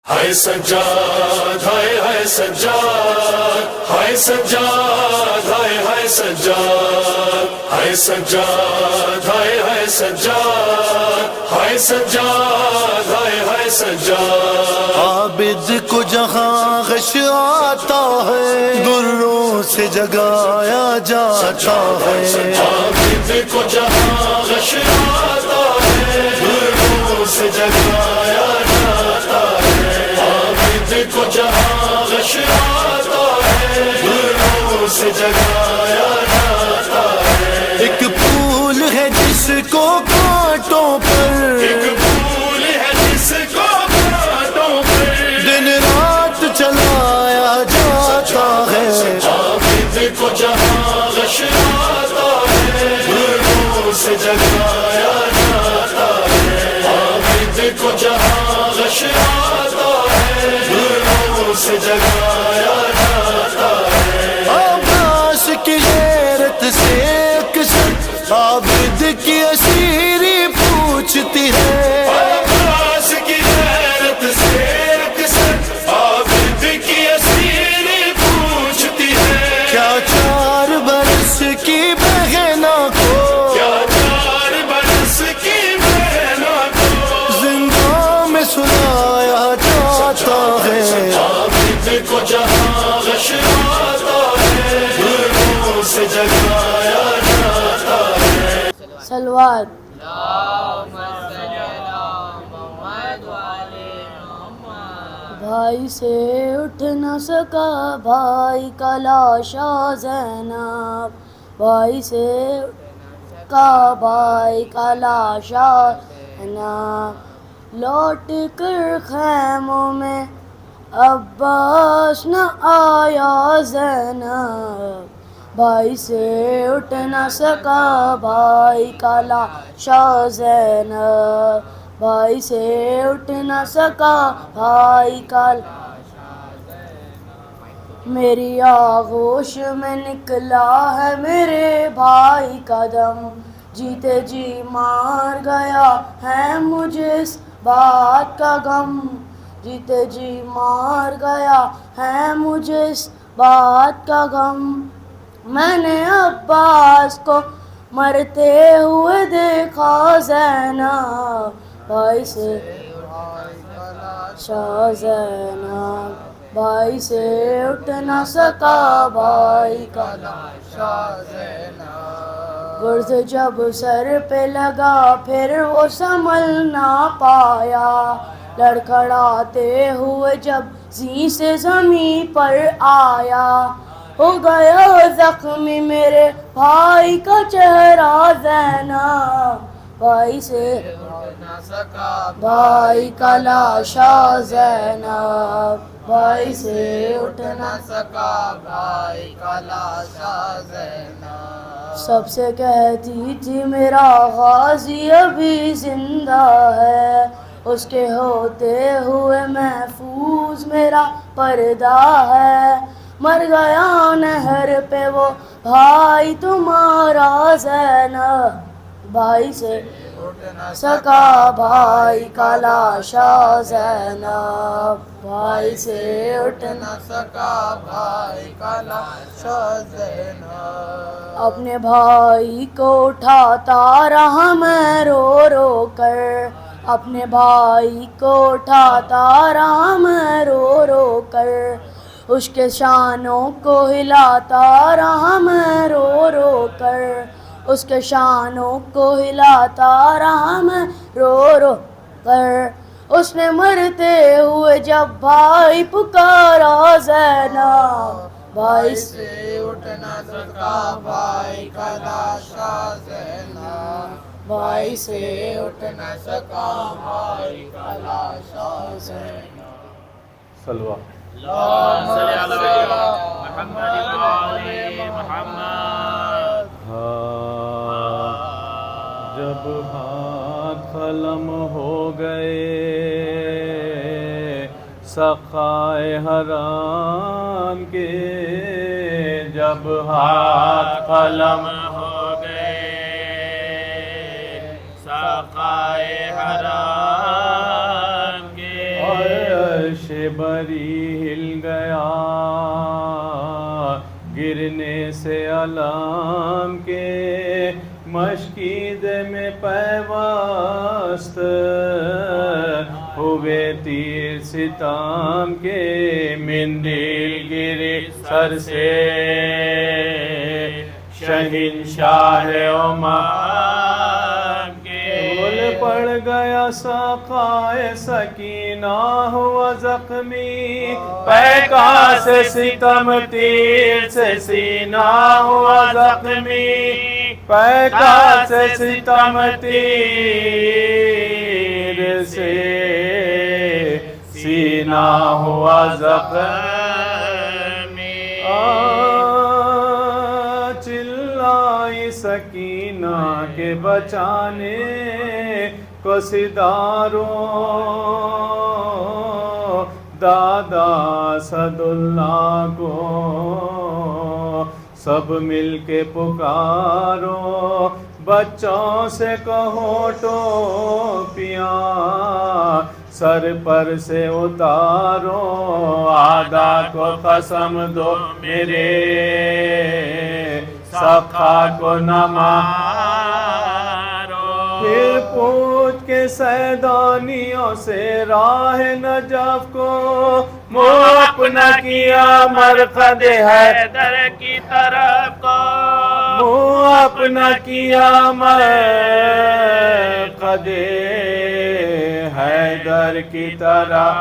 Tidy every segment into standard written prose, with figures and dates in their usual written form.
ہائے سجاد ہائے ہائے سجاد ہائے سجاد ہائے ہائے سجاد ہائے سجاد ہائے ہائے سجاد ہائے سجاد ہائے ہائے سجاد عابد کو جہاں غش آتا ہے دروں سے جگایا جاتا ہے عابد کو جہاں غش آتا ہے دروں سے جگایا جاتا ہے عابد کو جہاں غش آتا ہے دروں سے جگایا جاتا ہے ایک پھول ہے جس کو کانٹوں پر ایک پھول ہے جس کو کانٹوں پر دن رات چلایا جاتا ہے عابد کو جہاں غش آتا ہے دروں سے جگایا جاتا ہے عابد کو جہاں غش آتا ہے دروں سے جگایا جاتا ہے عباس کی غیرت سے اکثر عابد کی اسیری پوچھتی ہے عباس کی غیرت سے اکثر عابد کی اسیری پوچھتی ہے کیا 4 برس کی بہنا کو کیا 4 برس کی بہنوں کو زندہ میں سنایا جاتا ہے عابد کو جہاں غش آتا ہے دروں سے جگایا جاتا ہے سلوات بھائی سے اٹھ نہ سکا بھائی کا لاشا زینب بھائی سے کا بھائی کا لاشا زینب لوٹ کر خیموں میں عباس نہ آیا زینب بھائی سے اٹھ نہ سکا بھائی کا لاشا زینب بھائی سے اٹھ نہ سکا بھائی کا میری آغوش میں نکلا ہے میرے بھائی کا دم جیتے جی مار گیا ہے مجھے اس بات کا غم جیتے جی مار گیا ہے مجھے اس بات کا غم میں نے عباس کو مرتے ہوئے دیکھا زینب بھائی سے شاہ زینب بھائی سے اٹھ نہ سکا بھائی کا گرز جب سر پہ لگا پھر وہ سنبھل نہ پایا لڑکھڑاتے ہوئے جب زین سے زمین پر آیا ہو گیا زخمی میرے بھائی کا چہرہ زینب بھائی سے بھائی کا لاشا زینب بھائی سے اٹھ نہ سکا بھائی کا لاشا زینب سب سے کہتی تھی میرا غازی ابھی زندہ ہے اس کے ہوتے ہوئے محفوظ میرا پردہ ہے مر گیا نہر پہ وہ بھائی تمہارا زینب بھائی سے سکا بھائی کا لاشا زینب بھائی سے اٹھ نہ سکا بھائی کا لاشا زینب اپنے بھائی کو اٹھاتا رہا میں رو رو کر اپنے بھائی کو اٹھاتا رہا میں رو رو کر اس کے شانوں کو ہلاتا رہا میں رو رو کر اس کے شانوں کو ہلاتا رہا میں رو رو کر اس نے مرتے ہوئے جب بھائی پکارا زینب بھائی سے اٹھ نہ سکا بھائی کا لاشا زینب بھائی سے اٹھ نہ سکا بھائی کا لاشا زینب سلوہ جب ہاتھ قلم ہو گئے سقائے حرام کے جب ہاتھ قلم ہو گئے سقائے حرام کے عرش بری ہل گیا گرنے سے علام کے مشکید میں پیوست ہوئے تیر ستام کے مندیل گری سر سے شہنشاہ امام کے بول پڑ گیا ساقائے سکینہ ہوا زخمی پیکا سے ستم تیر سے سینہ ہوا زخمی پیکا سے ستم تیر سے سینہ ہوا زخمی چلائی سکینہ کے بچانے کو صداروں دادا اسد اللہ کو سب مل کے پکارو بچوں سے کہو ٹوپیاں سر پر سے اتارو آدھا کو قسم دو میرے سخا کو نہ مارو پھر پوچھ کے سیدانیوں سے راہ نجف کو منہ اپنا کیا مرقد حیدر کی طرف کو منہ اپنا کیا مرقد حیدر کی طرف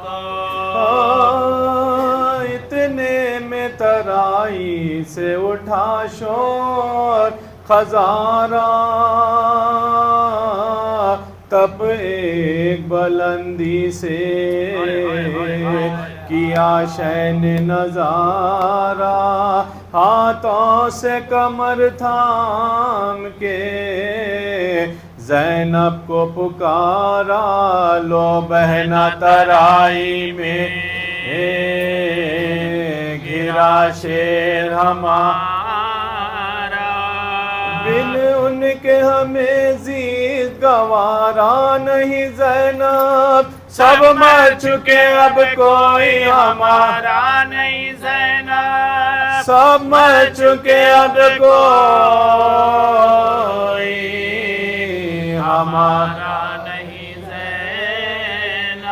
کو اتنے میں ترائی سے اٹھا شور خزارہ تب ایک بلندی سے کیا شین نظارہ ہاتھوں سے کمر تھام کے زینب کو پکارا لو بہنا ترائی میں گرا شیر ہمارا بن ان کے ہمیں زیست گوارا نہیں زینب سب مر چکے اب کوئی ہمارا نہیں زینب سب مر چکے اب کوئی ہمارا نہیں زینب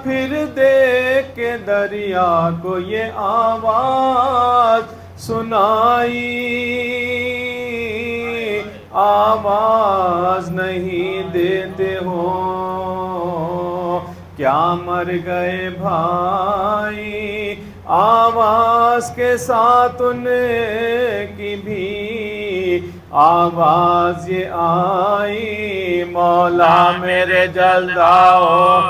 پھر دیکھ کے دریا کو یہ آواز سنائی آواز نہیں دیتے ہو کیا مر گئے بھائی آواز کے ساتھ ان کی بھی آواز یہ آئی مولا میرے جلد آؤ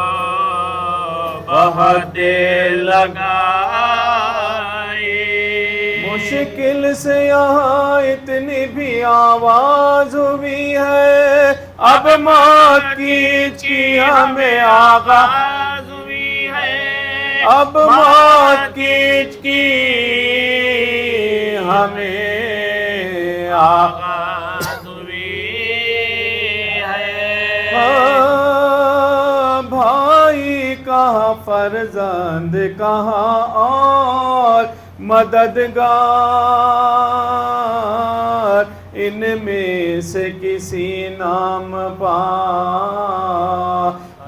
بہت دیر لگائی مشکل سے یہاں اتنی بھی آواز ہوئی ہے اب موت کی ہمیں آغاز ہوئی ہے اب موت کی ہمیں آغاز ہوئی ہے بھائی کہاں فرزند کہاں اور مددگار ان میں سے کسی نام پا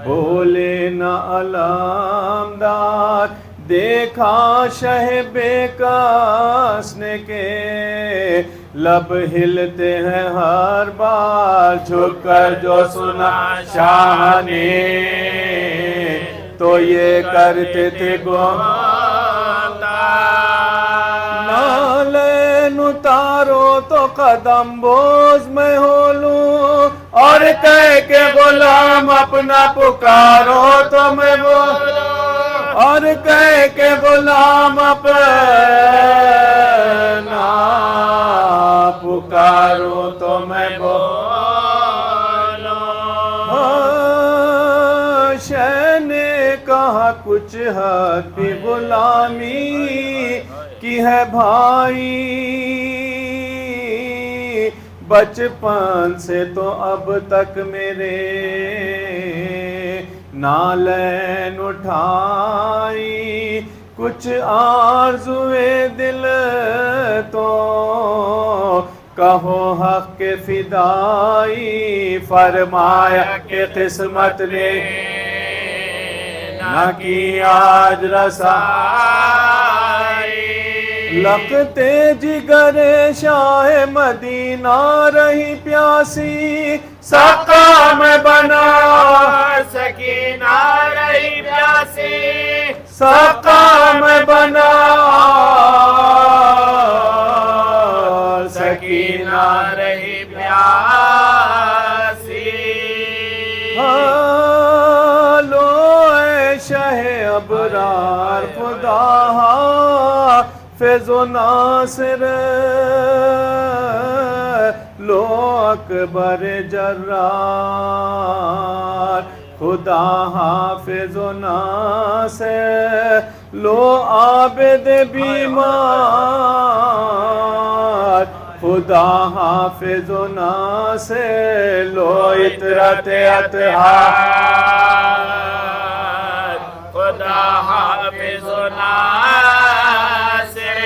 بولے نہ علامدار دیکھا شہ بے کس نے کے لب ہلتے ہیں ہر بار جھک کر جو سنا شاہ نے تو یہ کرتے تھے نالین اتارو تو قدم بوز میں ہو لوں اور کہہ کے غلام اپنا پکارو تو میں بولوں اور کہہ کے غلام اپنا پکارو تو میں بولوں شہ نے کہا کچھ حد بھی غلامی کی ہے بھائی بچپن سے تو اب تک میرے نالین اٹھائی کچھ آرزوئے دل تو کہو حق کے فدائی فرمایا کہ قسمت نے نہ کی آج رسائی لقتے جگر شاہ مدینہ رہی پیاسی سقا میں بنا سکینہ رہی پیاسی سقا میں بنا سکینہ رہی پیاسی لو اے شہ ابرار خدا حافظ و ناصر لو اکبر جرار خدا حافظ و ناصر لو عابد بیمار خدا حافظ و ناصر لو اطرت اطہار خدا حافظ و ناصر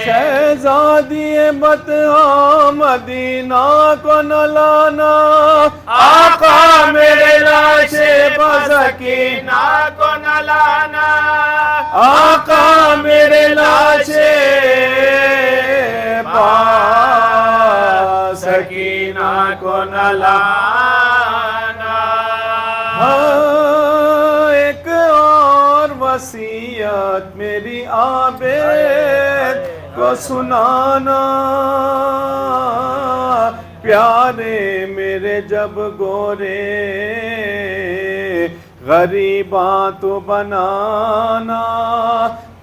شہزادی مطہع مدینہ کو نہ لانا آقا میرے لاشے بسکینہ کو نہ لانا آقا میرے لاشے سکینہ کو نہ لانا ایک اور وصیت میری عابد کو سنانا پیارے میرے جب گورے غریباں تو بنانا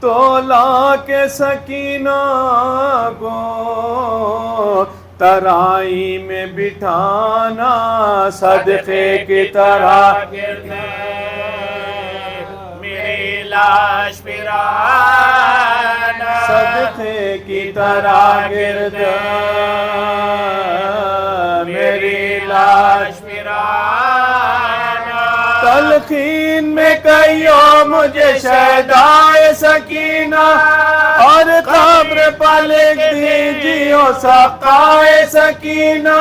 تو لا کے سکینہ کو ترائی میں بٹھانا صدقے کی طرح میری لاش پرانا صدقے کی طرح گرد میری لاش پرانا تلقین میں کہیو مجھے شہدائے سکینہ اور قبر پر لکھ دیجیو سقائے سکینہ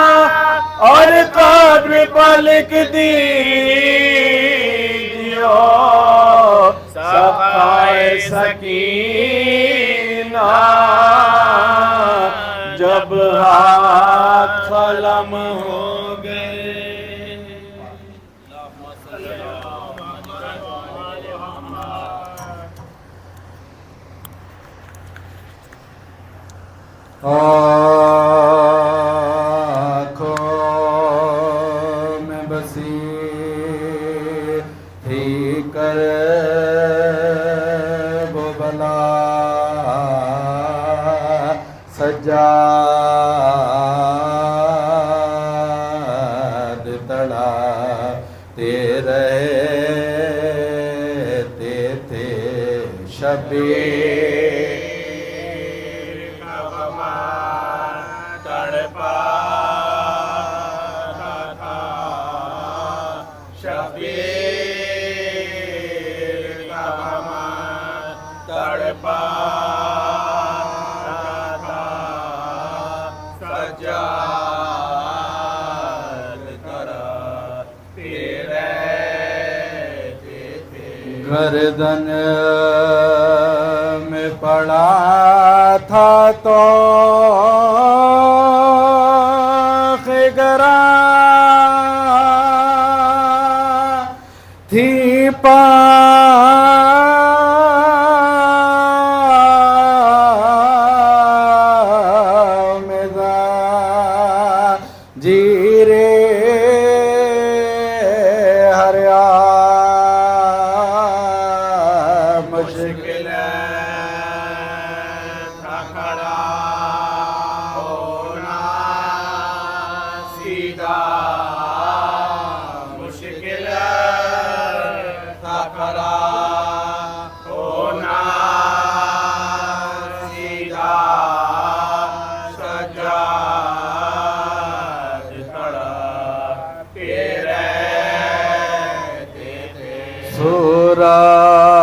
اور قبر پر لکھ دیجیو سقائے سکینہ جب ہاتھ قلم ہو گئے آنکھوں میں بسی تھی کر وہ بلا سجاد تڑا تیرے تھے شبیر گردن میں پڑا تھا تو خگرا تھی جیرے ہریا مشکل کھڑا ہونا سیدھا مشکل تھا کھڑا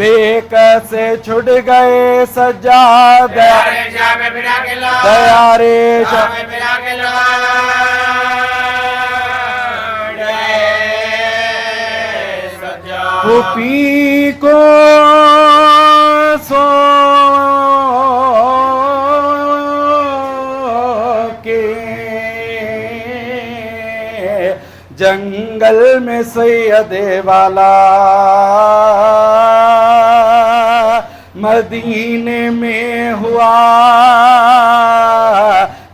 بے کسے چھٹ گئے سجاد دیارے شاہ پھوپھی کو سو کے جنگل میں سید والا مدینے میں ہوا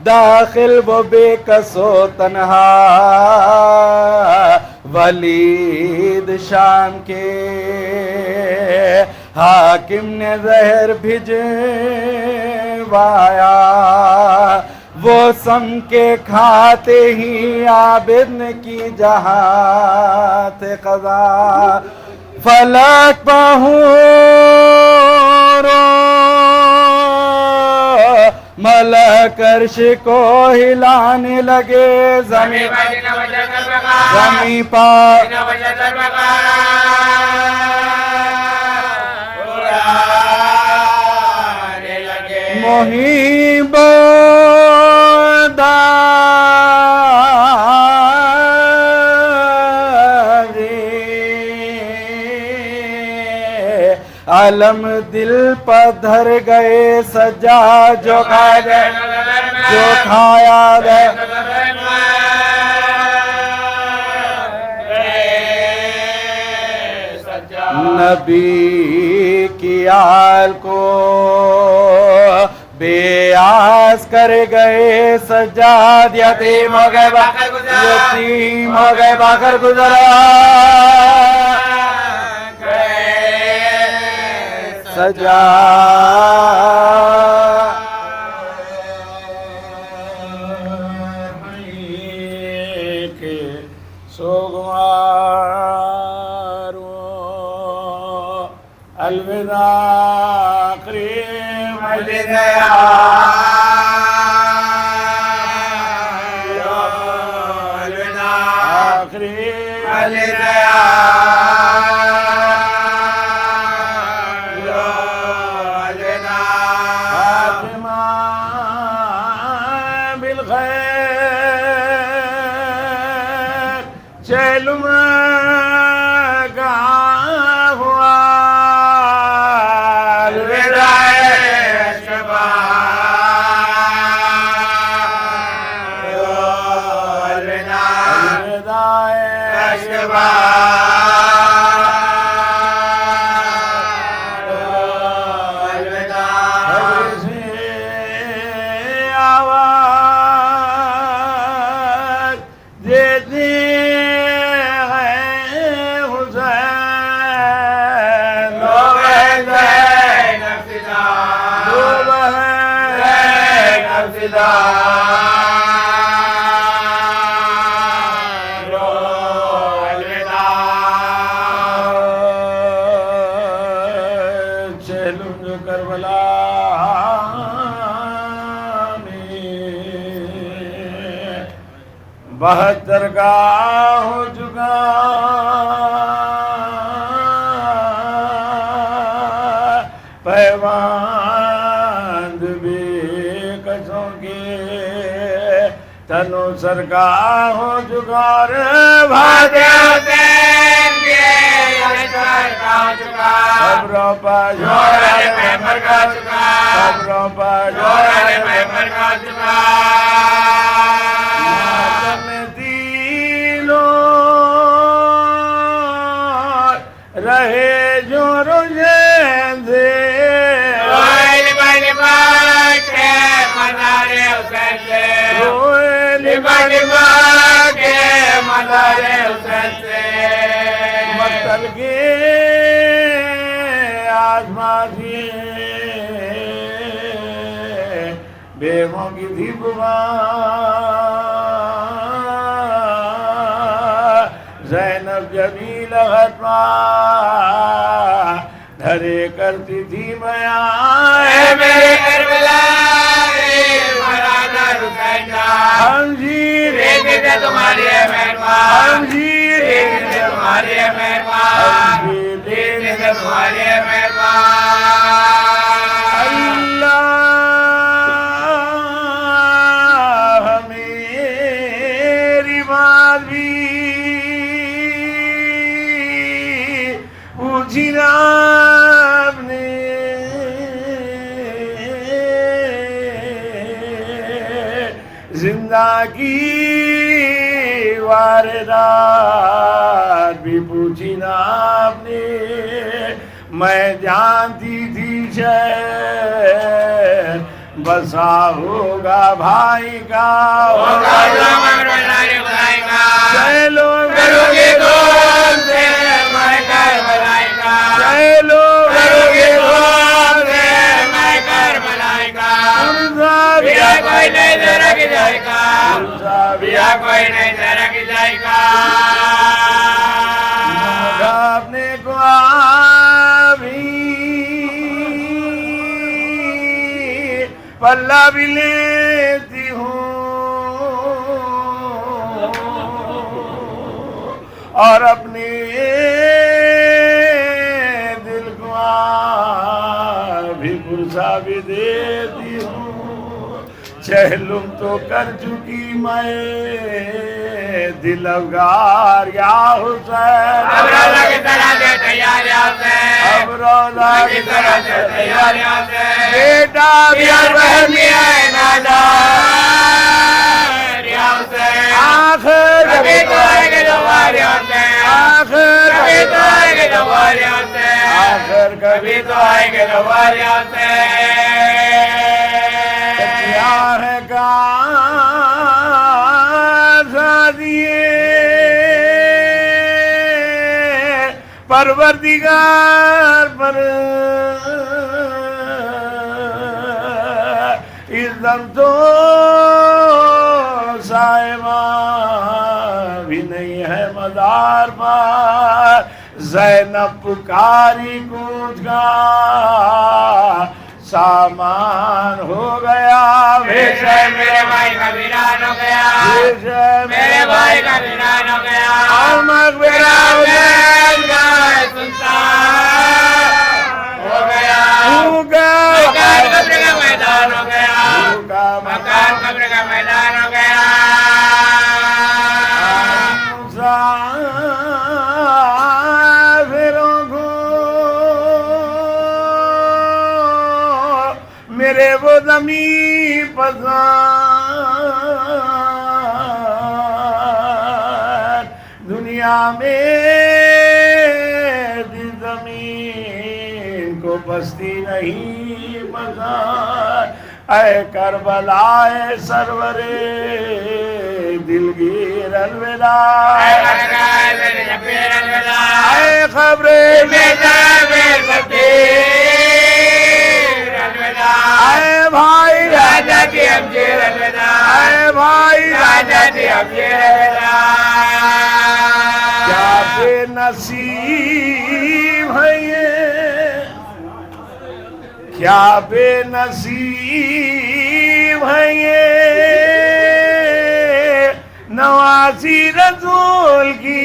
داخل وہ بے کس و تنہا ولید شام کے حاکم نے زہر بھجوایا وہ سم کے کھاتے ہی عابد نے کی جہاں تھے قضا فلک پہورو ملک عرش کو ہلانے لگے زمین پا محیب عالم دل پر دھر گئے سجا جو کھایا گئے نبی کی آل کو بے آس کر گئے سجاد یتیم ہو گئے باخر گزرا سجا کے سوگوارو الوداع کریم بہتر گاہ ہو چکا پیواند بھی کسوں کے تنو سرگاہ ہو چکا رے بھاگے خبروں پر جوڑے پیمر کا چکا خبروں پر جوڑے پیمر کا چکا رہے جو رجھیں دے روئے لبا کے مزار حسین سے روئے لبا کے مزار حسین سے مقتل کے آزمادی بیووں کی تھی زینب جمیل غطمہ دھرے کرتی تھی بیان اے میرے کربلا مولانا حسین جان ہم جیر دیتے تمہاری ہے مہربان ہم جیر دیتے تمہاری ہے مہربان ہم جیر دیتے تمہارے مہربان اللہ میری بات بھی پوچھی نا آپ نے زندگی واردات بھی پوچھی نا آپ نے میں جانتی تھی شہر بسا ہوگا بھائی کا ہوگا چلو کرو گے کون سے میں کر بلائی کا چلو کرو گے کون سے میں کر بلائی کا بیا کوئی نہیں درک جائے گا بیا کوئی نہیں درک جائے گا اپنے کو بھی پلہ بھی لیتی ہوں اور اپنے دل کو بھی پرسا بھی دیتی ہوں چہلم تو کر چکی میں دل افگار یا حسین اب روزہ کی طرح سے تیار یا حسین اب روزہ کی طرح سے تیار یا حسین بیٹا بیار بہن بھی ہے نادار یا حسین آخر کبھی تو آئے گے دوبار یا حسین آخر کبھی تو آئے گے دوبار یا حسین آخر کبھی تو آئے گے دوبار یا حسین پیار کا آزادیے پروردگار پر اس دم تو صاحبہ بھی نہیں ہے مدار پر زینب پکاری کچھ کا سامان ہو گیا بھیشے میرے بھائی کا ویران ہو گیا بھیشے میرے بھائی کا ویران ہو گیا آمد ویران کا سنسان ہو گیا مکان قبر کا میدان ہو گیا مکان قبر کا میدان ہو گیا میرے وہ زمین پسند دنیا میں جس زمین کو پستی نہیں پسند اے کربلا اے سرورے دلگیر الوداع اے خبر اے بھائی راجہ کی امجیر الوداع اے بھائی راجہ کی امجیر الوداع کیا بے نصیب ہے یہ کیا بے نصیب ہے یہ نواسی رسول کی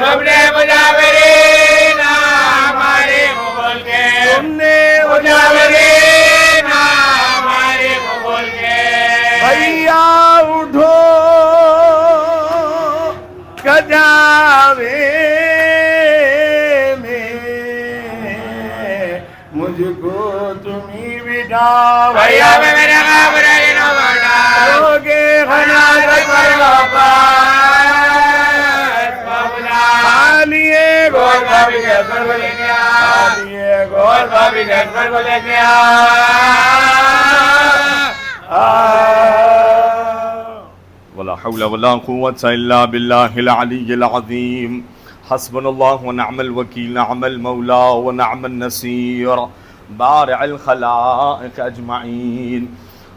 تم نے مجاورین ہمارے مغل کے تم نے مجاورین ہمارے مغل کے بھیا اٹھو کجاوے میں مجھ کو تمہیں بٹھا بھیا میں میرے خبریں نہ بڑھا روگے خنازت پر واپس آلیے گول بھابی گھر پر کو لے گیا آلیے گول بھابی گھر پر کو لے گیا ولا حول ولا قوة إلا بالله العلي العظيم حسبنا الله ونعم الوكيل نعم المولى ونعم النصير بارع الخلائق أجمعين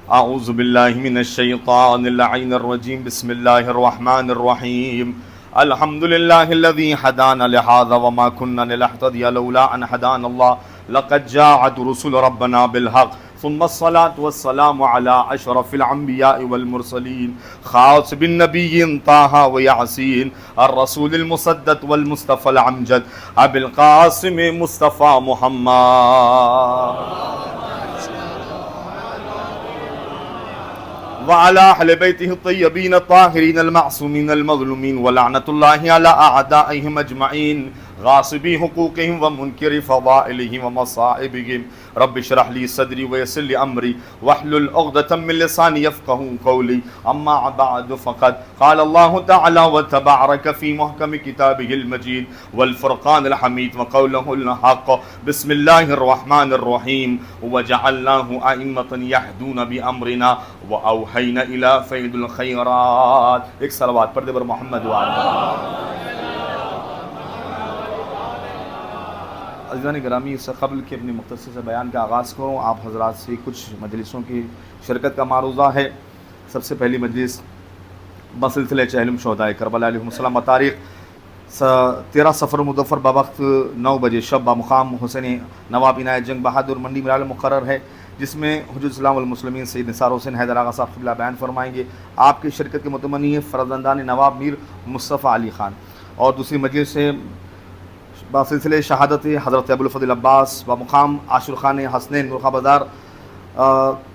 أعوذ بالله من الشيطان اللعين الرجيم بسم الله الرحمن الرحيم الحمد لله الذي هدانا لهذا وما كنا لنهتدي لولا أن هدانا الله لقد جاءت رسل ربنا بالحق ثم الصلاة والسلام على أشرف الأنبياء والمرسلين خاص بالنبي طه وياسين الرسول المسدد والمصطفى الأمجد أبي القاسم مصطفى محمد وعلى أهل بيته الطيبين الطاهرين المعصومين المظلومين ولعنة الله على أعدائهم أجمعين غاصبي حقوقهم ومنكر فضائلهم ومصائبهم رب اشرح لي صدري ويسر لي أمري واحلل عقدة من لساني يفقهوا قولي أما بعد فقد قال الله تعالى وتبارك في محكم كتابه المجيد والفرقان الحميد وقوله الحق بسم الله الرحمن الرحيم وجعلناه أئمة يهدون بأمرنا وأوحينا إلى فعل الخيرات. ایک صلوات پڑھ دے بر محمد وعلى عزیزان گرامی. اس سے قبل کہ اپنی مختصر سے بیان کا آغاز کروں، آپ حضرات سے کچھ مجلسوں کی شرکت کا معروضہ ہے. سب سے پہلی مجلس بسلسلہ چہلم شہداء کربلا علیہم السلام بتاریخ 13 صفر مظفر بوقت 9 بجے شب بمقام حسین نواب عنایت جنگ بہادر منڈی ملال مقرر ہے، جس میں حجت الاسلام والمسلمین سید نثار حسین حیدر آغا صاحب قبلہ بیان فرمائیں گے. آپ کی شرکت کے متمنی ہے فرزندان نواب میر مصطفیٰ علی خان. اور دوسری مجلس سے بسلسلہ شہادت حضرت ابوالفضل عباس بمقام عاشور خان حسنین مرخا بازار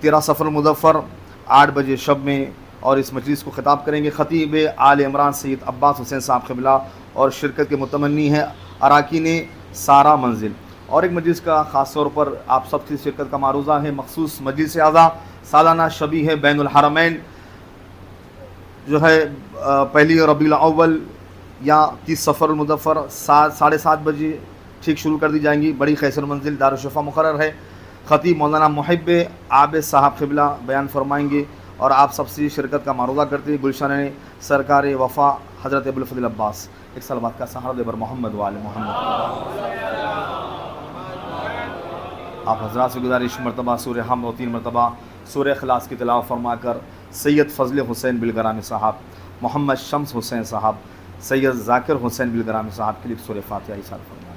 13 صفر مظفر 8 بجے شب میں، اور اس مجلس کو خطاب کریں گے خطیب آل عمران سید عباس حسین صاحب قبلہ، اور شرکت کے متمنی ہے اراکین سارا منزل. اور ایک مجلس کا خاص طور پر آپ سب کی شرکت کا معروضہ ہے مخصوص مجلس اعضا سالانہ شبیہ بین الحرمین جو ہے پہلی ربیع الاول یا 30 صفر المظفر 7:30 بجے ٹھیک شروع کر دی جائیں گی. بڑی خیسر منزل دارالشفا مقرر ہے. خطیب مولانا محب عابد صاحب قبلہ بیان فرمائیں گے، اور آپ سب سے شرکت کا معروضہ کرتے ہیں گلشن سرکار وفا حضرت ابوالفضل عباس. ایک صلوات کا سہارا دے بر محمد وآل محمد. آپ حضرات سے گزارش مرتبہ سورہ حمد و 3 مرتبہ سورہ اخلاص کی تلاوت فرما کر سید فضل حسین بلگرامی صاحب، محمد شمس حسین صاحب، سید ذاکر حسین بلگرامی صاحب کے لیے سورہ فاتحہ ایصال فرمائیں.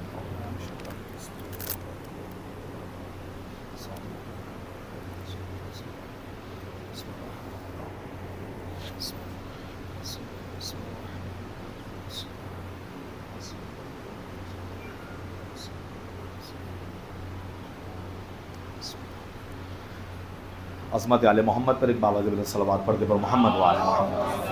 عظمت آل محمد پر ایک باواز صلوات پڑھ دے پر محمد وآل محمد.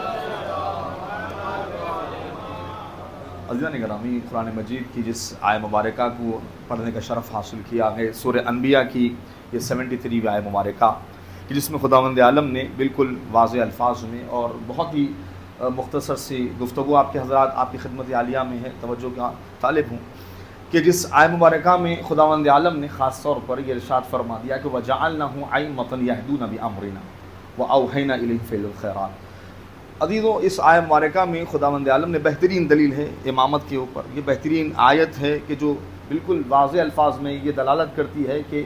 عزیزان گرامی، قرآن مجید کی جس آیہ مبارکہ کو پڑھنے کا شرف حاصل کیا ہے سورہ انبیاء کی یہ 73 آیہ مبارکہ، کہ جس میں خداوند عالم نے بالکل واضح الفاظ میں اور بہت ہی مختصر سی گفتگو آپ کے حضرات آپ کی خدمت عالیہ میں ہے، توجہ کا طالب ہوں کہ جس آیہ مبارکہ میں خداوند عالم نے خاص طور پر یہ ارشاد فرما دیا کہ وَجَعَلْنَهُ أَئِمَّةً يَهْدُونَ بِأَمْرِنَا وَأَوْحَيْنَا إِلَيْهِمْ فِعْلَ الْخَيْرَاتِ. عزیزو، اس آیہ مبارکہ میں خداوند عالم نے بہترین دلیل ہے امامت کے اوپر. یہ بہترین آیت ہے کہ جو بالکل واضح الفاظ میں یہ دلالت کرتی ہے کہ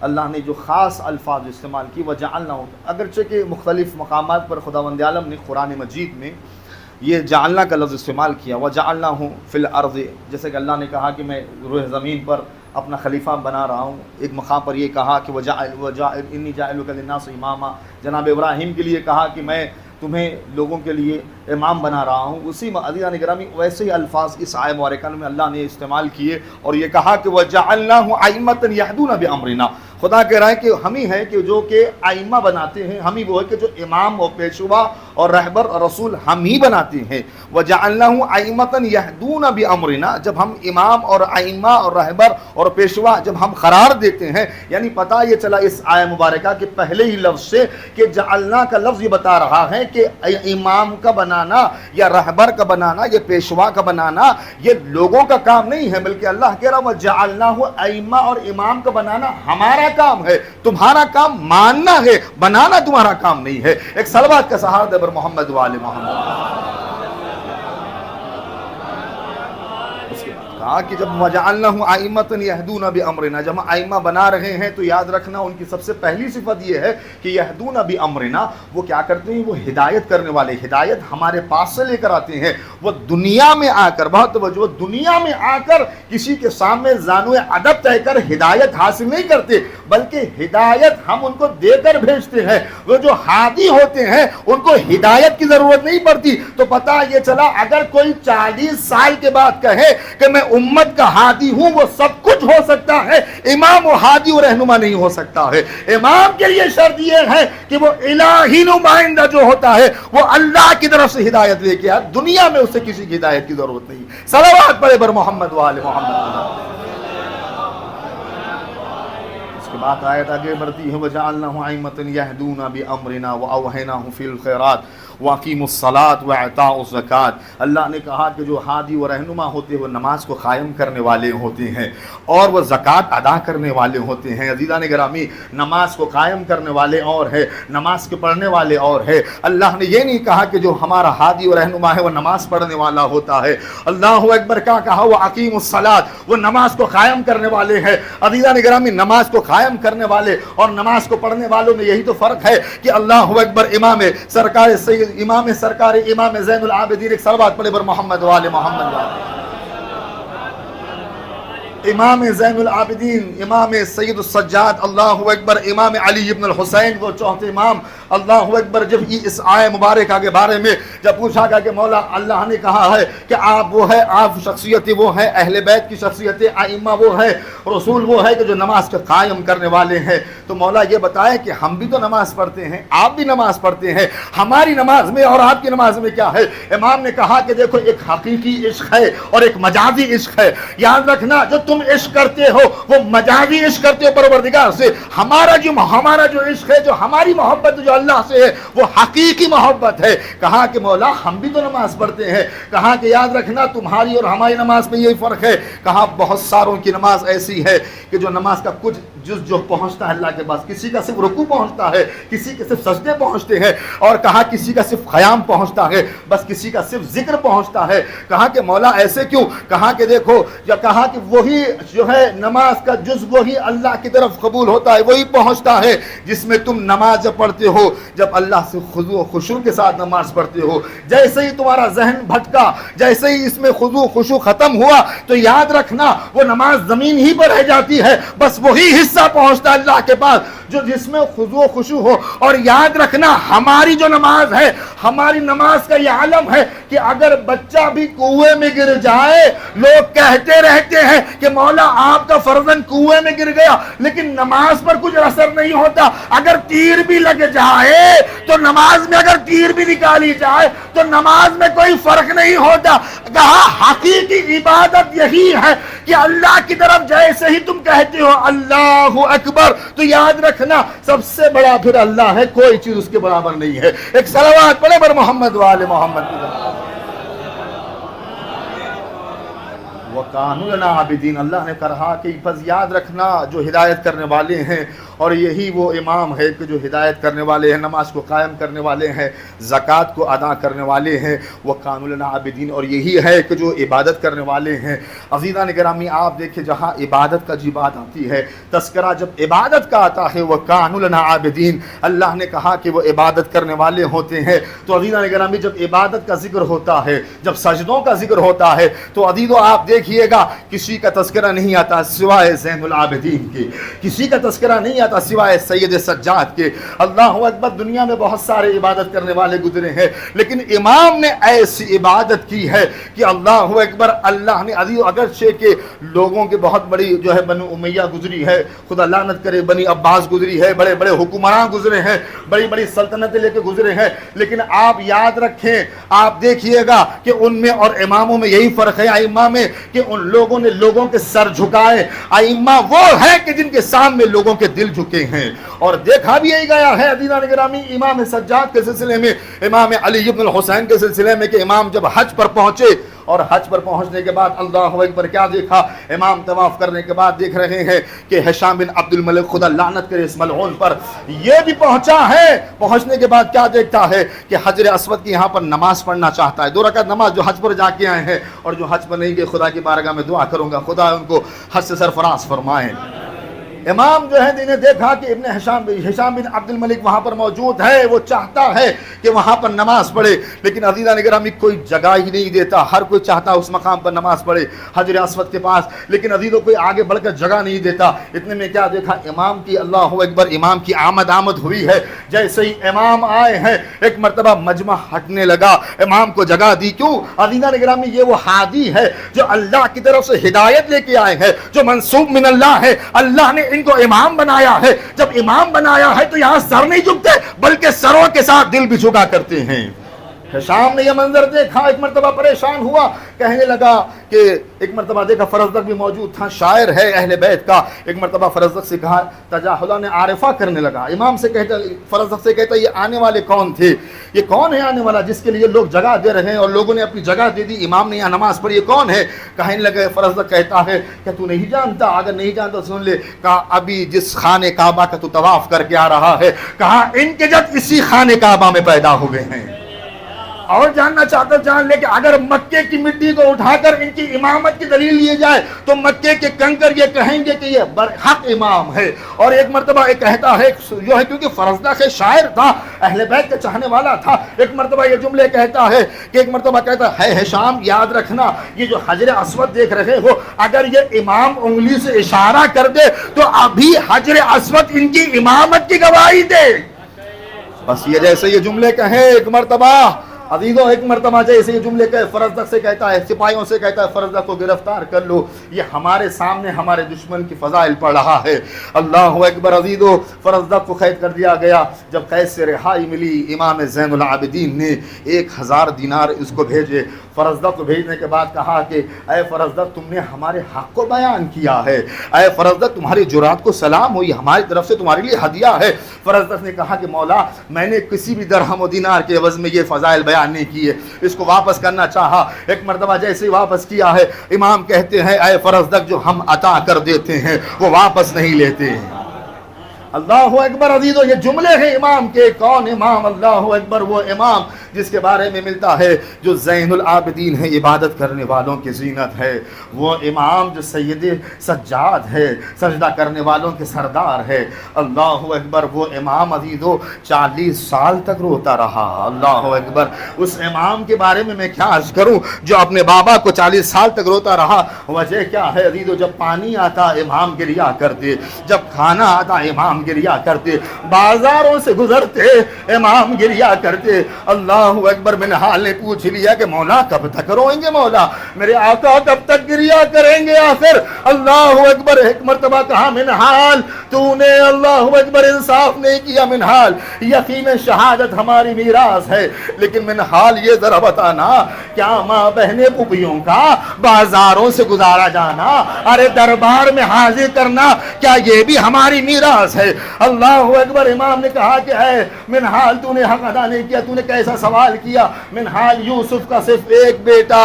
اللہ نے جو خاص الفاظ استعمال کی وَجَعَلْنَهُ، اگرچہ کہ مختلف مقامات پر خداوند عالم نے قرآن مجید میں یہ جعلنا کا لفظ استعمال کیا وَجَعَلْنَاهُ فِي الْأَرْضِ، جیسے کہ اللہ نے کہا کہ میں روح زمین پر اپنا خلیفہ بنا رہا ہوں. ایک مقام پر یہ کہا کہ إِنِّي جَاعِلُكَ لِلنَّاسِ إِمَامًا، جناب ابراہیم کے لیے کہا کہ میں تمہیں لوگوں کے لیے امام بنا رہا ہوں. اسی عزیزان گرامی ویسے ہی الفاظ اس آیہ مبارکہ میں اللہ نے استعمال کیے اور یہ کہا کہ وَجَعَلْنَاهُ أَئِمَّةً يَهْدُونَ بِأَمْرِنَا. خدا کہہ رہا ہے کہ ہم ہی ہیں کہ جو کہ ائمہ بناتے ہیں، ہم ہی وہ ہے کہ جو امام اور پیشوا اور رہبر اور رسول ہم ہی بناتے ہیں. وَجَعَلْنَاهُ أَئِمَّةً يَهْدُونَ بِأَمْرِنَا، جب ہم امام اور ائمہ اور رہبر اور پیشوا جب ہم قرار دیتے ہیں، یعنی پتہ یہ چلا اس آیہ مبارکہ کے پہلے ہی لفظ سے کہ جعلنا کا لفظ یہ بتا رہا ہے کہ امام کا بنانا یا رہبر کا بنانا یا پیشوا کا بنانا یہ لوگوں کا کام نہیں ہے، بلکہ اللہ کہہ رہا وَجَعَلْنَاهُ ائمہ اور امام کا بنانا ہمارا کام ہے. تمہارا کام ماننا ہے، بنانا تمہارا کام نہیں ہے. ایک صلوات کا سہارا دے بر محمد وآل محمد. اس کے بعد کہا کہ جب وجعلناہم ائمۃ یہدون بامرنا، جب ہم ائمہ بنا رہے ہیں تو یاد رکھنا ان کی سب سے پہلی صفت یہ ہے کہ یہدون بامرنا، وہ کیا کرتے ہیں، وہ ہدایت کرنے والے، ہدایت ہمارے پاس سے لے کر آتے ہیں۔ وہ دنیا میں آ کر، بہت توجہ، دنیا میں آ کر کسی کے سامنے زانو ادب طے کر ہدایت حاصل نہیں کرتے، بلکہ ہدایت ہم ان کو دے کر بھیجتے ہیں۔ وہ جو ہادی ہوتے ہیں ان کو ہدایت کی ضرورت نہیں پڑتی۔ تو پتہ یہ چلا اگر کوئی 40 سال کے بعد کہے کہ میں امت کا ہادی ہوں، وہ سب کچھ ہو سکتا ہے، امام و ہادی و رہنما نہیں ہو سکتا ہے۔ امام کے لیے شرط یہ ہے کہ وہ الہی نمائندہ جو ہوتا ہے وہ اللہ کی طرف سے ہدایت لے کے آئے، دنیا میں اسے کسی کی ہدایت کی ضرورت نہیں۔ صلوات پڑھے بر محمد و آل محمد۔ اس کے بعد آیت آگے بڑھتی ہے وَجَعَلْنَاهُ أَئِمَّةً يَهْدُونَ بِأَمْرِنَا وَأَوْحَيْنَاهُمْ فِي الْخَيْرَاتِ وَأَقِيمُوا الصَّلَاةَ وَإِيتَاءُ الزَّكَاةَ۔ اللہ نے کہا کہ جو ہادی و رہنما ہوتے ہیں وہ نماز کو قائم کرنے والے ہوتے ہیں اور وہ زکوٰۃ ادا کرنے والے ہوتے ہیں۔ عزیزان گرامی، نماز کو قائم کرنے والے اور ہے، نماز کے پڑھنے والے اور ہے۔ اللہ نے یہ نہیں کہا کہ جو ہمارا ہادی و رہنما ہے وہ نماز پڑھنے والا ہوتا ہے۔ اللہ اکبر کا کہا وَأَقِيمُوا الصَّلَاةَ، وہ نماز کو قائم کرنے والے ہیں۔ عزیزان گرامی، نماز کو قائم کرنے والے اور نماز کو پڑھنے والوں میں یہی تو فرق ہے کہ اللہ اکبر، امام سرکار سید، امام سرکار، امام زین العابدین، ایک صلوات پڑھے بر محمد و آل محمد۔ امام زین العابدین، امام سید السجاد، اللہ اکبر، امام علی ابن الحسین، وہ چوتھے امام، اللہ اکبر۔ جب اس آئے مبارکہ کے بارے میں جب پوچھا گیا کہ مولا اللہ نے کہا ہے کہ آپ وہ ہے، آپ شخصیت وہ ہے، اہل بیت کی شخصیت، ائمہ وہ ہے، رسول وہ ہے کہ جو نماز کے قائم کرنے والے ہیں، تو مولا یہ بتائے کہ ہم بھی تو نماز پڑھتے ہیں، آپ بھی نماز پڑھتے ہیں، ہماری نماز میں اور آپ کی نماز میں کیا ہے؟ امام نے کہا کہ دیکھو، ایک حقیقی عشق ہے اور ایک مجازی عشق ہے۔ یاد رکھنا، جو تم عشق کرتے ہو وہ مجازی عشق کرتے ہو پروردگار سے، ہمارا جو عشق ہے، جو ہماری محبت جو اللہ سے ہے، وہ حقیقی محبت ہے۔ کہا کہ مولا ہم بھی تو نماز پڑھتے ہیں۔ کہا کہ یاد رکھنا، تمہاری اور ہماری نماز میں یہی فرق ہے۔ کہا بہت ساروں کی نماز ایسی ہے کہ جو نماز کا کچھ جز جو پہنچتا ہے اللہ کے پاس، کسی کا صرف رکوع پہنچتا ہے، کسی کے صرف سجدے پہنچتے ہیں، اور کہا کسی کا صرف قیام پہنچتا ہے، بس کسی کا صرف ذکر پہنچتا ہے۔ کہا کہ مولا ایسے کیوں؟ کہا کہ دیکھو، یا کہا کہ وہی جو ہے نماز کا جز وہی اللہ کی طرف قبول ہوتا ہے، وہی پہنچتا ہے جس میں تم نماز جب پڑھتے ہو، جب اللہ سے خضوع و خشوع کے ساتھ نماز پڑھتے ہو، جیسے ہی تمہارا ذہن بھٹکا، جیسے ہی اس میں خضوع و خشوع ختم ہوا، تو یاد رکھنا وہ نماز زمین ہی پر رہ جاتی ہے، بس وہی حصہ پہنچتا ہے اللہ کے پاس جو جس میں خضوع و خشوع ہو۔ اور یاد رکھنا، ہماری جو نماز ہے، ہماری نماز کا یہ عالم ہے کہ اگر بچہ بھی کنویں میں گر جائے، لوگ کہتے رہتے ہیں کہ مولا آپ کا فرزند کنویں میں گر گیا، لیکن نماز پر کچھ اثر نہیں ہوتا۔ اگر تیر بھی لگ جائے تو نماز میں، اگر تیر بھی نکالی جائے تو نماز میں کوئی فرق نہیں ہوتا۔ کہا حقیقی عبادت یہی ہے کہ اللہ کی طرف جیسے ہی تم کہتے ہو اللہ اکبر، تو یاد رکھنا سب سے بڑا پھر اللہ ہے، کوئی چیز اس کے برابر نہیں ہے۔ ایک صلوات پڑھے بر محمد و آل محمد۔ وَقَانُوا لَنَا عَابِدِينَ، اللہ نے کہا کہ بس یاد رکھنا جو ہدایت کرنے والے ہیں، اور یہی وہ امام ہے کہ جو ہدایت کرنے والے ہیں، نماز کو قائم کرنے والے ہیں، زکوٰۃ کو ادا کرنے والے ہیں، وَقَانُوا لَنَا عَابِدِينَ، اور یہی ہے کہ جو عبادت کرنے والے ہیں۔ عزیزان گرامی، آپ دیکھیں جہاں عبادت کا جی بات آتی ہے، تذکرہ جب عبادت کا آتا ہے وَقَانُوا لَنَا عَابِدِينَ، اللہ نے کہا کہ وہ عبادت کرنے والے ہوتے ہیں۔ تو عزیزان گرامی، جب عبادت کا ذکر ہوتا ہے، جب سجدوں کا ذکر ہوتا ہے، تو عزیزو آپ دیکھیے گا کسی کا تذکرہ نہیں آتا سوائے زین العابدین کے، کسی کا تذکرہ نہیں آتا سوائے سید سجاد کے۔ اللہ اکبر، دنیا میں بہت سارے عبادت کرنے والے گزرے ہیں، لیکن امام نے ایسی عبادت کی ہے کہ اللہ اکبر، اللہ نے عزیز، اگرچہ کہ لوگوں کے بہت بڑی جو ہے بنو امیہ گزری ہے، خدا لعنت کرے، بنی عباس گزری ہے، بڑے بڑے حکمران گزرے ہیں، بڑی بڑی سلطنتیں لے کے گزرے ہیں، لیکن آپ یاد رکھیں، آپ دیکھیے گا کہ ان میں اور اماموں میں یہی فرق ہے، ائمہ میں، کہ ان لوگوں نے لوگوں کے سر جھکائے۔ ائمہ وہ ہیں کہ جن کے سامنے لوگوں کے دل جھکے ہیں، اور دیکھا بھی یہی گیا ہے عزیزان گرامی، امام سجاد کے سلسلے میں، امام علی ابن الحسین کے سلسلے میں، کہ امام جب حج پر پہنچے اور حج پر پہنچنے کے بعد اللہ اکبر کیا دیکھا، امام طواف کرنے کے بعد دیکھ رہے ہیں کہ ہشام بن عبد الملک، خدا لعنت کرے اس ملعون پر، یہ بھی پہنچا ہے۔ پہنچنے کے بعد کیا دیکھتا ہے کہ حجر اسود کی یہاں پر نماز پڑھنا چاہتا ہے، 2 رکعت نماز جو حج پر جا کے آئے ہیں، اور جو حج پر نہیں گئے خدا کی بارگاہ میں دعا کروں گا خدا ان کو حج سے سرفراز فرمائے۔ امام جو ہے نے دیکھا کہ ابن ہشام بن عبد الملک وہاں پر موجود ہے، وہ چاہتا ہے کہ وہاں پر نماز پڑھے، لیکن عزیزان گرامی کوئی جگہ ہی نہیں دیتا، ہر کوئی چاہتا اس مقام پر نماز پڑھے حجر اسود کے پاس، لیکن عزیزوں کوئی آگے بڑھ کر جگہ نہیں دیتا۔ اتنے میں کیا دیکھا، امام کی اللہ اکبر امام کی آمد ہوئی ہے۔ جیسے ہی امام آئے ہیں ایک مرتبہ مجمع ہٹنے لگا، امام کو جگہ دی۔ کیوں عزیزان گرامی، یہ وہ ہادی ہے جو اللہ کی طرف سے ہدایت لے کے آئے ہیں، جو منصوب من اللہ ہے، اللہ نے ان کو امام بنایا ہے۔ جب امام بنایا ہے تو یہاں سر نہیں جھکتے بلکہ سروں کے ساتھ دل بھی جھکا کرتے ہیں۔ ہشام نے یہ منظر دیکھا، ایک مرتبہ پریشان ہوا، کہنے لگا کہ ایک مرتبہ دیکھا فرزدق بھی موجود تھا، شاعر ہے اہل بیت کا، ایک مرتبہ فرزدق سے کہا، تجاہلہ نے عارفہ کرنے لگا، امام سے کہتا، فرزدق سے کہتا یہ آنے والے کون تھے، یہ کون ہے آنے والا جس کے لیے لوگ جگہ دے رہے ہیں اور لوگوں نے اپنی جگہ دے دی، امام نے یہاں نماز پڑھی، یہ کون ہے؟ کہنے لگے، فرزدق کہتا ہے کہ تو نہیں جانتا؟ اگر نہیں جانتا سن لے، کہا ابھی جس خانہ کعبہ کا تو طواف کر کے آ رہا ہے، کہا ان کے جد اسی خانہ کعبہ میں پیدا ہوئے ہیں۔ اور جاننا چاہتا جان لے کہ اگر مکے کی مٹی کو اٹھا کر ان کی امامت کی دلیل لیے جائے تو مکے کے کنکر یہ کہیں گے کہ یہ برحق امام ہے۔ اور ایک مرتبہ ایک کہتا ہے جو ہے، کیونکہ فرزدق شاعر تھا، اہل بیت کا چاہنے والا تھا، ایک مرتبہ یہ جملے کہتا ہے کہ ایک مرتبہ کہتا ہے ہشام یاد رکھنا یہ جو حجر اسود دیکھ رہے ہو، اگر یہ امام انگلی سے اشارہ کر دے تو ابھی حجر اسود ان کی امامت کی گواہی دے۔ بس یہ جیسے یہ جملے کہیں ایک مرتبہ عزیزوں، ایک مرتبہ جیسے یہ جملے کہے، فرزدق سے کہتا ہے، سپاہیوں سے کہتا ہے فرزدق کو گرفتار کر لو، یہ ہمارے سامنے ہمارے دشمن کی فضائل پڑھ رہا ہے۔ اللہ اکبر عزیزوں، فرزدق کو قید کر دیا گیا۔ جب قید سے رہائی ملی، امام زین العابدین نے 1000 دینار اس کو بھیجے۔ فرزدق کو بھیجنے کے بعد کہا کہ اے فرزدق تم نے ہمارے حق کو بیان کیا ہے، اے فرزدق تمہاری جرات کو سلام ہوئی، ہماری طرف سے تمہارے لیے ہدیہ ہے۔ فرزدق نے کہا کہ مولا میں نے کسی بھی درہم و دینار کے عوض میں یہ فضائل بیان نہیں کیے، اس کو واپس کرنا چاہا۔ ایک مرتبہ جیسے ہی واپس کیا ہے، امام کہتے ہیں اے فرزدق جو ہم عطا کر دیتے ہیں وہ واپس نہیں لیتے ہیں۔ اللہ اکبر عزیزو، یہ جملے ہیں امام کے۔ کون امام؟ اللہ اکبر وہ امام جس کے بارے میں ملتا ہے جو زین العابدین ہے، عبادت کرنے والوں کی زینت ہے، وہ امام جو سید سجاد ہے، سجدہ کرنے والوں کے سردار ہے۔ اللہ اکبر وہ امام عزیزو 40 سال تک روتا رہا۔ اللہ اکبر اس امام کے بارے میں کیا عرض کروں جو اپنے بابا کو 40 سال تک روتا رہا۔ وجہ کیا ہے عزیزو؟ جب پانی آتا امام گریا کرتے، جب کھانا آتا امام گریا کرتے، بازاروں سے گزرتے امام گریا کرتے۔ اللہ اکبر میں نے حال نے پوچھ لیا کہ مولا کب تک روئیں گے، مولا میرے آقا کب تک گریا کریں گے آخر؟ اللہ اکبر ایک مرتبہ کہا منحال تو نے اللہ اکبر انصاف نہیں کیا، منحال یقین شہادت ہماری میراث ہے، لیکن منحال یہ ذرا بتانا کیا ماں بہنیں پھوپھیوں کا بازاروں سے گزارا جانا، ارے دربار میں حاضر کرنا، کیا یہ بھی ہماری میراث ہے؟ اللہ اکبر امام نے کہا کہ اے منحال تو نے حق ادا نہیں کیا، تو نے کیسا سوال کیا؟ منحال یوسف کا صرف ایک بیٹا،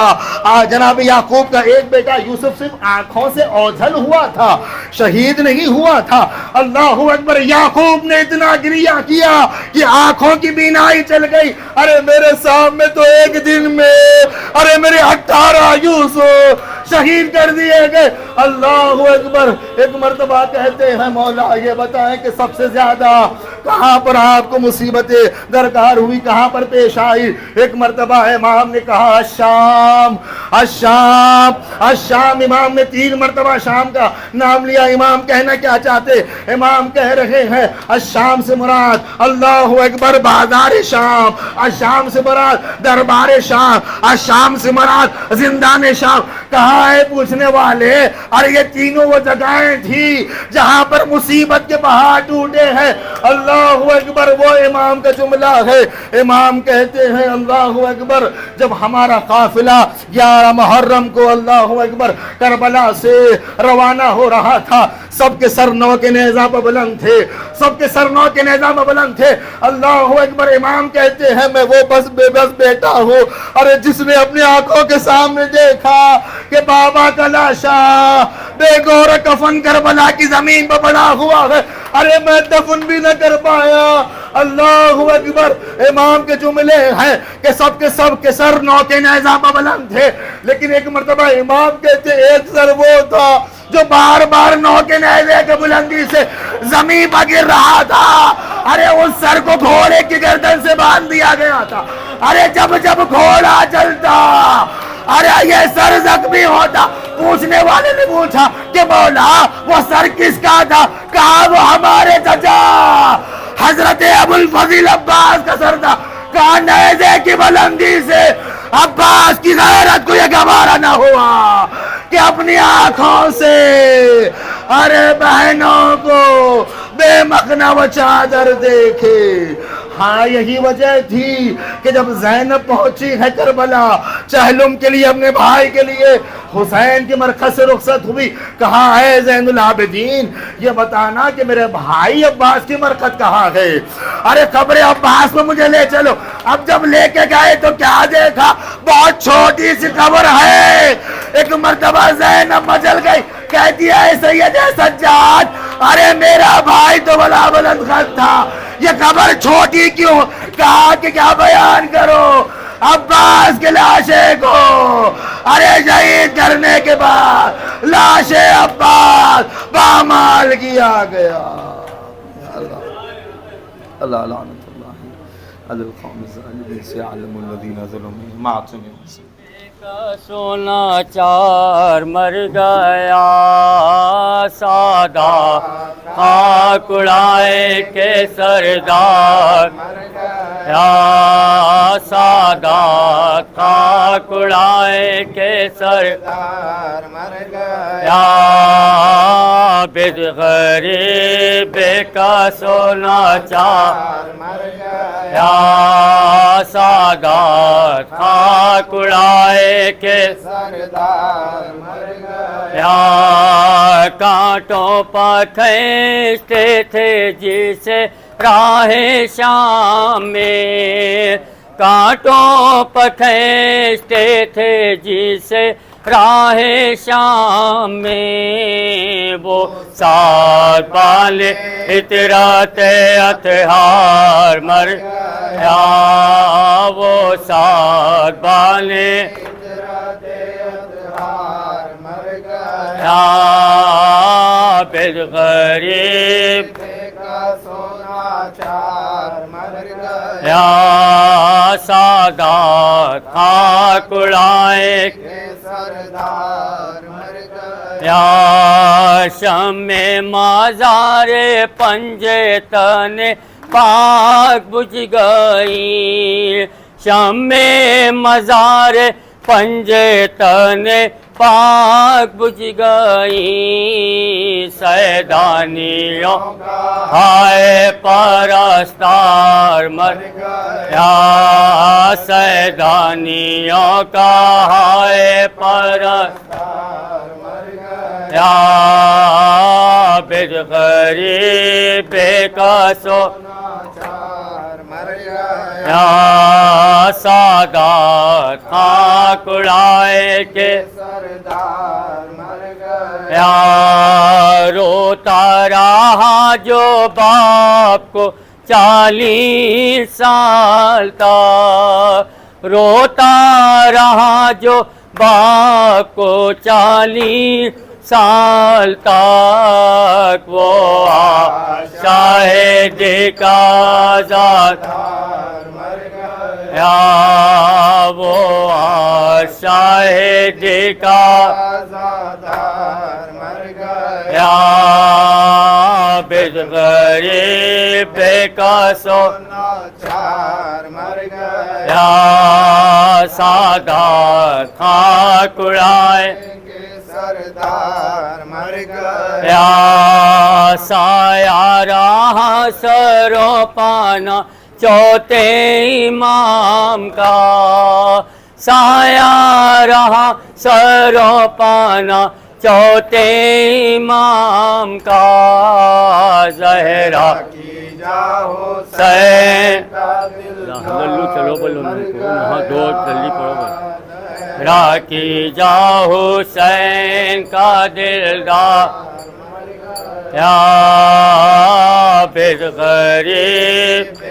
جناب یعقوب کا ایک بیٹا یوسف صرف آنکھوں سے اوجھل ہوا تھا، شہید نہیں ہوا تھا۔ اللہ اکبر یعقوب نے اتنا گریہ کیا کہ آنکھوں کی بینائی چل گئی۔ ارے میرے سامنے تو ایک دن میں ارے میرے 18 یوسف شہید کر دیے گئے۔ اللہ اکبر ایک مرتبہ کہتے ہیں مولا یہ بتائیں کہ سب سے زیادہ کہاں پر آپ کو مصیبتیں درکار ہوئی، کہاں پر پیش آئی؟ ایک مرتبہ امام نے کہا الشام الشام الشام، امام نے 3 مرتبہ شام کا نام لیا۔ امام کہنا کیا چاہتے؟ امام کہہ رہے ہیں الشام سے مراد اللہ اکبر بازار شام، الشام سے مراد دربار شام، الشام سے مراد زندان شام۔ کہاں ہے پوچھنے والے؟ اور یہ تینوں وہ جگہیں تھی جہاں پر مصیبت کے پہاڑ ٹوٹے ہیں۔ اللہ اکبر وہ امام کا جملہ ہے۔ امام کہتے ہیں اللہ اکبر جب ہمارا قافلہ 11 محرم کو اللہ اکبر کربلا سے روانہ ہو رہا تھا، سب کے سر نو کے نیزہ پر بلند تھے، سب کے سر نو کے نیزہ پر بلند تھے. اللہ اکبر. امام کہتے ہیں میں وہ بس بے بس بیٹا ہوں ارے جس نے اپنی آنکھوں کے سامنے دیکھا کہ بابا کا لاشا بے گور کفن کربلا کی زمین پر پڑا ہوا ہے، ارے میں دفن بھی نہ کر پایا. اللہ اکبر. امام کے جملے ہیں کہ سب کے سر نو کے نیزہ پر بلند تھے، لیکن ایک مرتبہ امام کہتے ایک سر وہ تھا جو بار بار نو کے نیزے کے بلندی سے زمین پر گر رہا تھا. ارے اس سر کو گھوڑے کی گردن سے باندھ دیا گیا تھا. ارے جب گھوڑا چلتا ارے یہ سر زخمی ہوتا. پوچھنے والے نے پوچھا کہ مولا وہ سر کس کا تھا؟ کہا وہ ہمارے چچا حضرت ابو الفضل عباس کا سر تھا. کہا نیزے کی بلندی سے عباس کی غیرت کو یہ گوارا نہ ہوا کہ اپنی آنکھوں سے ارے بہنوں کو بے مخنا و چادر دیکھے. ہاں یہی وجہ تھی کہ جب زینب پہنچی ہے کربلا چہلم کے لیے اپنے بھائی کے لیے حسین کی مرکز سے رخصت ہوئی. کہا اے زین العابدین یہ بتانا کہ میرے بھائی عباس کی مرکز کہاں ہے؟ ارے قبر عباس میں مجھے لے چلو. اب جب لے کے گئے تو کیا دیکھا؟ بہت چھوٹی سی قبر ہے. ایک مرتبہ زینب مچل گئی، کہتی ہے سید سجاد ارے میرا بھائی تو بڑا بلند قد تھا، یہ قبر چھوٹی کیوں؟ کہا کہ کیا بیان کرو عباس کے لاشے کو ارے شہید کرنے کے بعد لاش عباس پامال کیا گیا. اللہ لعنت اللہ علی القوم الظالمین سیعلم الذین ظلموا معصم کا سونا چار مر گیا سادہ خاک اڑائے کے سردار یا سادات خاک اڑائے کے سردار مر گیا بد غریب کا سونا چار مر گیا سادات خاک اڑائے کے سردار مر گیا کانٹوں پر کھینچتے تھے جسے راہ شام میں کانٹوں پر کھینچتے تھے جسے راہ شام میں وہ ساتھ بالے اطرات اطہار مر گیا وہ ساتھ بالے اطرات اطہار مر گیا بالغریب کا سونا چار مر گیا سادات خاک اڑائے کے سردار مر گیا شمع مزار پنجے تنے پاک بجھ گئی شمع مزار پنجے تنے پاک بجھ گئی سیدانیوں ہائے پرستار مر گیا سیدانیوں کا ہائے پرستار مر گیا بد غریب کا سونا چار مر گیا سادات خاک اڑائے کے سردار مر گیا روتا رہا جو باپ کو 40 سال تک روتا رہا جو باپ کو 40 سال تک وہ شاہد کا ذات مر گیا وہ شاہد کا ذات مر گیا بد غریب کا سونا چار مر گیا سادات خاک اڑائے سردار مر گیا سایہ رہا سرو پانا چوتھے امام کا سایہ رہا سرو پانا چوتھے امام کا زہرا حسین چلو بولو ہاں دو جلدی پڑھو راکی جا حسین کا دلدار یا بے غریب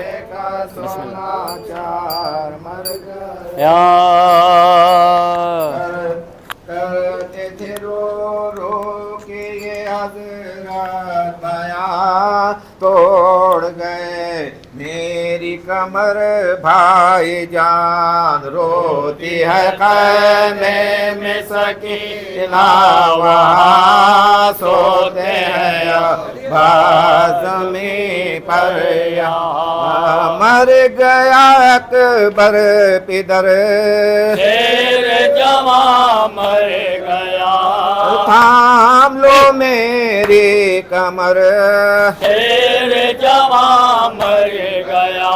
یا کرتے تھے رو رو کے یہ حضرت بیاں توڑ گئے میری کمر بھائی جان روتی ہے خیمے میں سکینہ وہاں سوتے ہیں زمین پر یہاں مر گیا اکبر پدر شیر جوان مر گیا تھام لو میری کمر شیر جوان مر گیا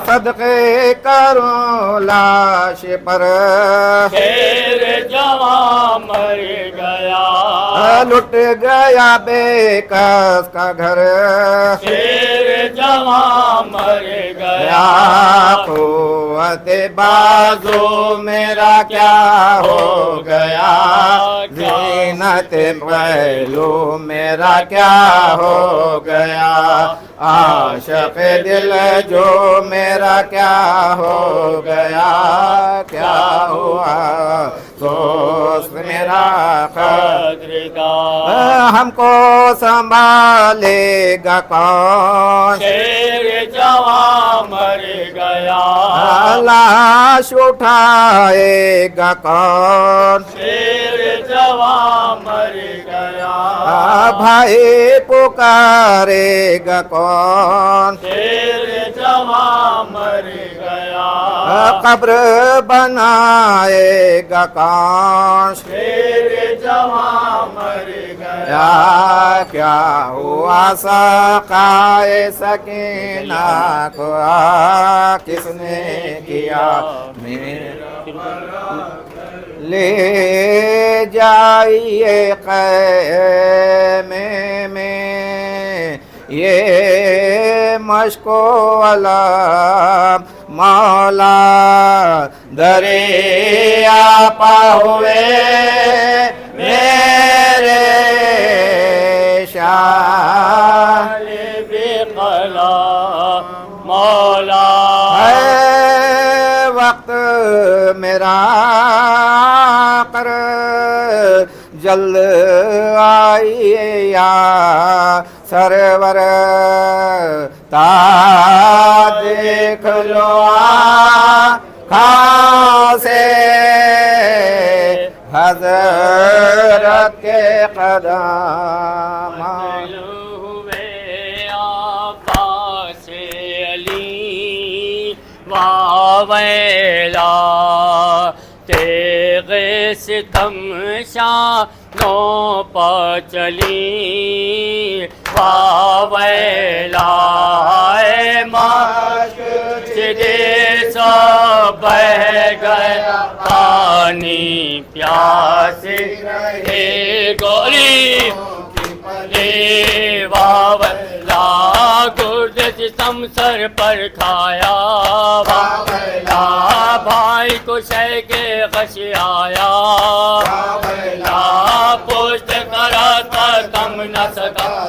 صدقے کروں لاش پر شیر جوان مر گیا لٹ گیا بے کس کا گھر شیر جوان مر گیا قوت بازو میرا کیا ہو گیا زینت پہلو میرا کیا ہو گیا عاشق دل جو میرا کیا ہو گیا کیا ہوا دوست میرا قدردان ہم کو سنبھالے گا کون شیر جوان مر گیا لاش اٹھائے گا کون شیر جوان مر گیا بھائی پکارے گا کون شیر جوان مر گیا قبر بنائے گا کون شیر جوان مر گیا کیا ہوا سقائے سکینہ کو کس نے کیا لے جائیے خیمے میں یہ مشق و علم مولا دریا پا ہوئے میرے شاہ بے قلا مولا ہے وقت میرا کر جلد آئیے یا سرور تا دیکھ لو آنکھوں سے حضرت کے قدم ہوئے عباس علی واویلا تیغ ستم شانوں پر چلی واویلا اے مسجد سو بہ گیا پانی پیاس ہے گوری واویلا گرد ستم سر پر کھایا واویلا بھائی کو شہ کے غش آیا واویلا پشت کرا تھا کم نہ سکا